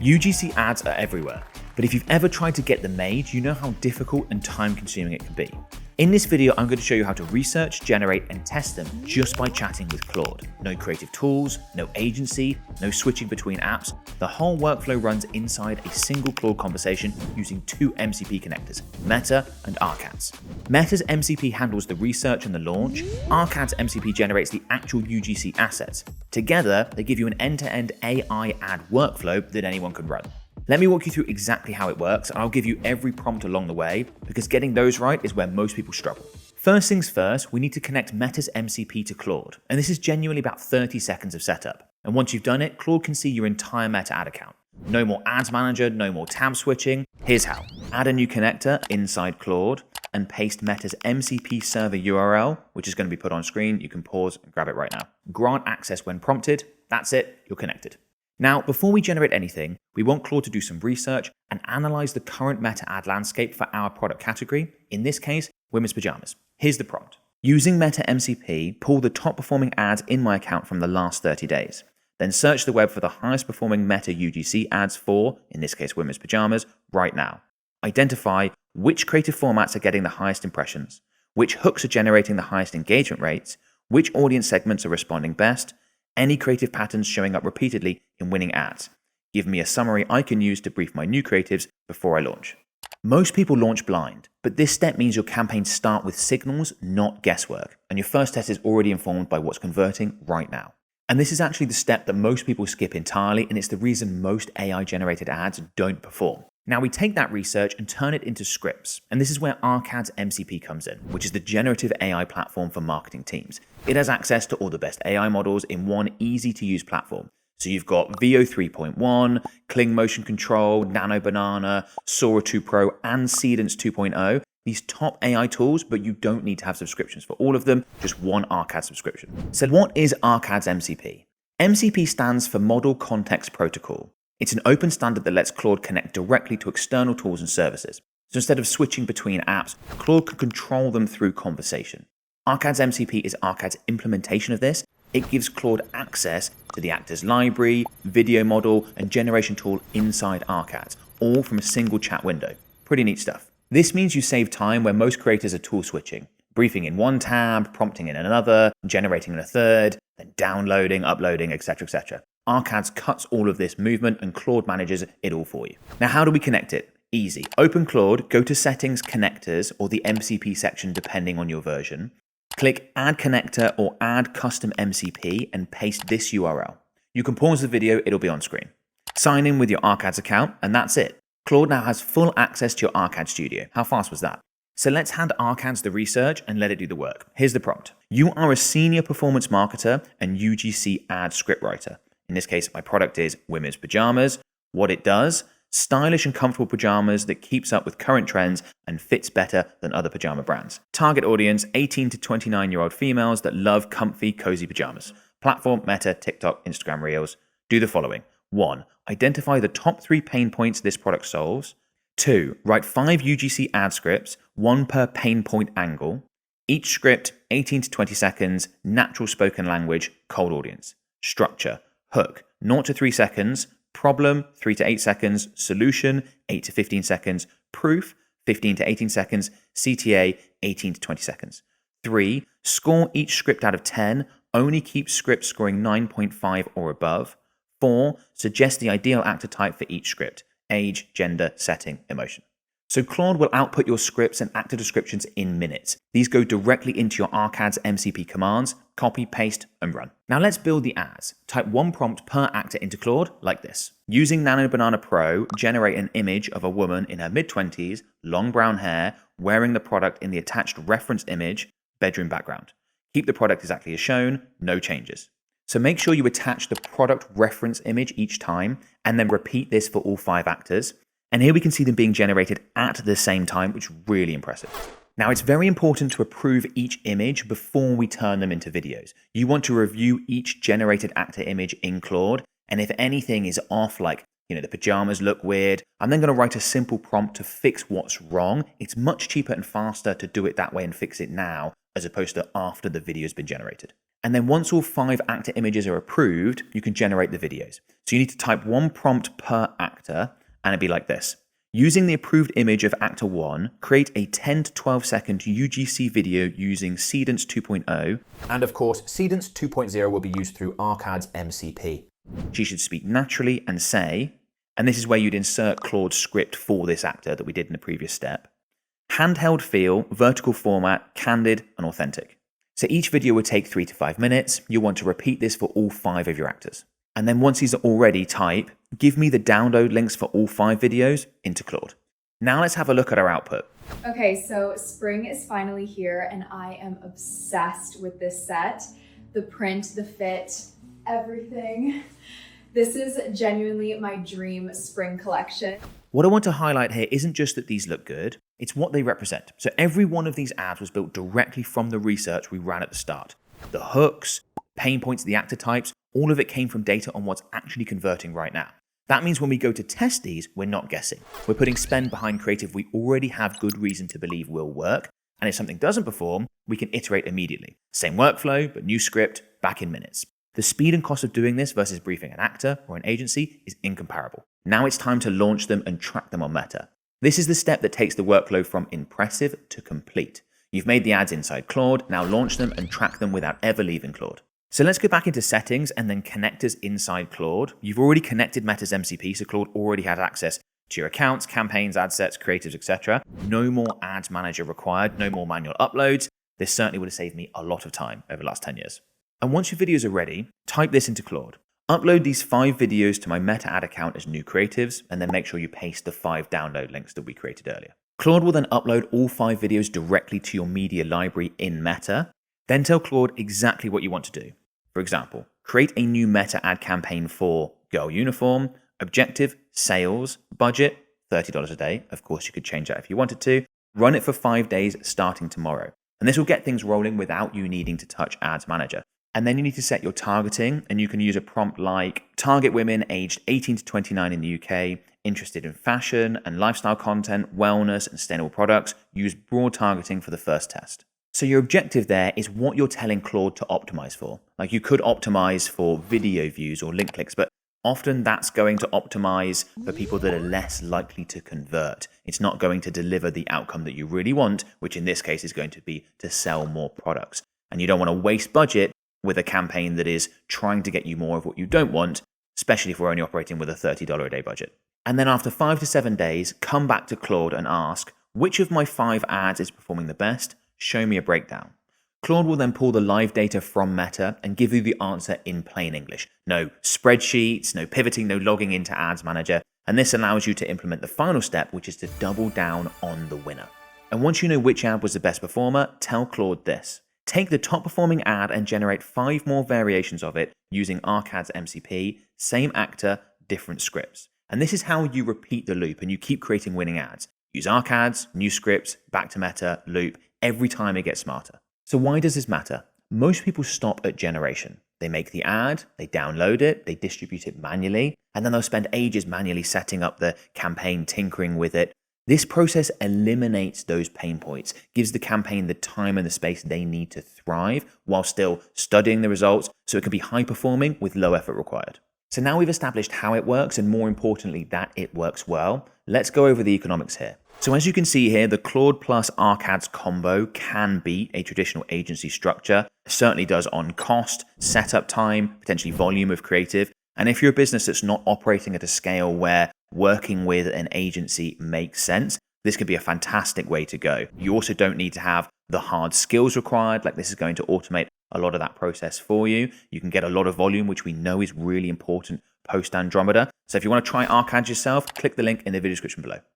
UGC ads are everywhere, but if you've ever tried to get them made, you know how difficult and time-consuming it can be. In this video, I'm going to show you how to research, generate, and test them just by chatting with Claude. No creative tools, no agency, no switching between apps. The whole workflow runs inside a single Claude conversation using two MCP connectors, Meta and Arcad's. Meta's MCP handles the research and the launch. Arcad's MCP generates the actual UGC assets. Together, they give you an end-to-end AI ad workflow that anyone can run. Let me walk you through exactly how it works, and I'll give you every prompt along the way, because getting those right is where most people struggle. First things first, we need to connect Meta's MCP to Claude, and this is genuinely about 30 seconds of setup. And once you've done it, Claude can see your entire Meta ad account. No more ads manager, no more tab switching. Here's how. Add a new connector inside Claude and paste Meta's MCP server URL, which is going to be put on screen. You can pause and grab it right now. Grant access when prompted. That's it, you're connected. Now, before we generate anything, we want Claude to do some research and analyze the current Meta ad landscape for our product category, in this case, women's pajamas. Here's the prompt. Using Meta MCP, pull the top performing ads in my account from the last 30 days. Then search the web for the highest performing Meta UGC ads for, in this case, women's pajamas, right now. Identify which creative formats are getting the highest impressions, which hooks are generating the highest engagement rates, which audience segments are responding best, any creative patterns showing up repeatedly in winning ads. Give me a summary I can use to brief my new creatives before I launch. Most people launch blind, but this step means your campaigns start with signals, not guesswork, and your first test is already informed by what's converting right now. And this is actually the step that most people skip entirely, and it's the reason most AI-generated ads don't perform. Now we take that research and turn it into scripts, and this is where Arcad's MCP comes in, which is the generative AI platform for marketing teams. It has access to all the best AI models in one easy-to-use platform. So you've got VO 3.1, Kling Motion Control, Nano Banana, Sora 2 Pro, and Seedance 2.0. These top AI tools, but you don't need to have subscriptions for all of them, just one Arcad subscription. So what is Arcad's MCP? MCP stands for Model Context Protocol. It's an open standard that lets Claude connect directly to external tools and services. So instead of switching between apps, Claude can control them through conversation. Arcad's MCP is Arcad's implementation of this. It gives Claude access to the actors library, video model, and generation tool inside Arcad, all from a single chat window. Pretty neat stuff. This means you save time where most creators are tool switching, briefing in one tab, prompting in another, generating in a third, then downloading, uploading, etc., etc. Arcad's cuts all of this movement and Claude manages it all for you. Now, how do we connect it? Easy. Open Claude, go to Settings, Connectors, or the MCP section depending on your version. Click Add Connector or Add Custom MCP and paste this URL. You can pause the video, it'll be on screen. Sign in with your Arcad's account, and that's it. Claude now has full access to your Arcad studio. How fast was that? So let's hand Arcad's the research and let it do the work. Here's the prompt. You are a senior performance marketer and UGC ad scriptwriter. In this case, my product is women's pajamas. What it does, stylish and comfortable pajamas that keeps up with current trends and fits better than other pajama brands. Target audience, 18 to 29-year-old females that love comfy, cozy pajamas. Platform, Meta, TikTok, Instagram Reels. Do the following. 1. Identify the top 3 pain points this product solves. 2. Write 5 UGC ad scripts, 1 per pain point angle. Each script, 18 to 20 seconds, natural spoken language, cold audience. Structure. Hook, 0 to 3 seconds. Problem, 3 to 8 seconds. Solution, 8 to 15 seconds. Proof, 15 to 18 seconds. CTA, 18 to 20 seconds. 3. Score each script out of 10. Only keep scripts scoring 9.5 or above. 4. Suggest the ideal actor type for each script. Age, gender, setting, emotion. So Claude will output your scripts and actor descriptions in minutes. These go directly into your Arcad's MCP commands. Copy, paste, and run. Now let's build the ads. Type 1 prompt per actor into Claude, like this. Using Nano Banana Pro, generate an image of a woman in her mid-20s, long brown hair, wearing the product in the attached reference image, bedroom background. Keep the product exactly as shown, no changes. So make sure you attach the product reference image each time, and then repeat this for all 5 actors. And here we can see them being generated at the same time, which is really impressive. Now, it's very important to approve each image before we turn them into videos. You want to review each generated actor image in Claude, and if anything is off, like, the pajamas look weird, I'm then going to write a simple prompt to fix what's wrong. It's much cheaper and faster to do it that way and fix it now, as opposed to after the video has been generated. And then once all 5 actor images are approved, you can generate the videos. So you need to type 1 prompt per actor, and it'd be like this. Using the approved image of actor 1, create a 10 to 12 second UGC video using Seedance 2.0. And of course, Seedance 2.0 will be used through ArcAd's MCP. She should speak naturally and say, and this is where you'd insert Claude's script for this actor that we did in the previous step. Handheld feel, vertical format, candid, and authentic. So each video would take 3 to 5 minutes. You'll want to repeat this for all 5 of your actors. And then once these are all ready, type, give me the download links for all 5 videos into Claude. Now let's have a look at our output. Okay, so spring is finally here and I am obsessed with this set. The print, the fit, everything. This is genuinely my dream spring collection. What I want to highlight here isn't just that these look good, it's what they represent. So every one of these ads was built directly from the research we ran at the start. The hooks, pain points, the actor types, all of it came from data on what's actually converting right now. That means when we go to test these, we're not guessing. We're putting spend behind creative we already have good reason to believe will work. And if something doesn't perform, we can iterate immediately. Same workflow, but new script, back in minutes. The speed and cost of doing this versus briefing an actor or an agency is incomparable. Now it's time to launch them and track them on Meta. This is the step that takes the workflow from impressive to complete. You've made the ads inside Claude, now launch them and track them without ever leaving Claude. So let's go back into settings and then connectors inside Claude. You've already connected Meta's MCP, so Claude already had access to your accounts, campaigns, ad sets, creatives, etc. No more ads manager required, no more manual uploads. This certainly would have saved me a lot of time over the last 10 years. And once your videos are ready, type this into Claude. Upload these 5 videos to my Meta ad account as new creatives, and then make sure you paste the 5 download links that we created earlier. Claude will then upload all 5 videos directly to your media library in Meta. Then tell Claude exactly what you want to do. For example, create a new Meta ad campaign for girl uniform, objective, sales, budget, $30 a day. Of course, you could change that if you wanted to. Run it for 5 days starting tomorrow. And this will get things rolling without you needing to touch Ads Manager. And then you need to set your targeting, and you can use a prompt like target women aged 18 to 29 in the UK, interested in fashion and lifestyle content, wellness and sustainable products. Use broad targeting for the first test. So your objective there is what you're telling Claude to optimize for. Like you could optimize for video views or link clicks, but often that's going to optimize for people that are less likely to convert. It's not going to deliver the outcome that you really want, which in this case is going to be to sell more products. And you don't want to waste budget with a campaign that is trying to get you more of what you don't want, especially if we're only operating with a $30 a day budget. And then after 5 to 7 days, come back to Claude and ask, which of my 5 ads is performing the best? Show me a breakdown. Claude will then pull the live data from Meta and give you the answer in plain English. No spreadsheets, no pivoting, no logging into Ads Manager. And this allows you to implement the final step, which is to double down on the winner. And once you know which ad was the best performer, tell Claude this. Take the top performing ad and generate 5 more variations of it using ArcAd's MCP, same actor, different scripts. And this is how you repeat the loop and you keep creating winning ads. Use ArcAds, new scripts, back to Meta, loop, every time it gets smarter. So why does this matter? Most people stop at generation. They make the ad, they download it, they distribute it manually, and then they'll spend ages manually setting up the campaign, tinkering with it. This process eliminates those pain points, gives the campaign the time and the space they need to thrive while still studying the results so it can be high performing with low effort required. So now we've established how it works and more importantly that it works well, let's go over the economics here. So as you can see here, the Claude plus ArcAds combo can beat a traditional agency structure. It certainly does on cost, setup time, potentially volume of creative. And if you're a business that's not operating at a scale where working with an agency makes sense, this could be a fantastic way to go. You also don't need to have the hard skills required, like this is going to automate a lot of that process for you. You can get a lot of volume, which we know is really important post Andromeda. So if you want to try ArcAds yourself, click the link in the video description below.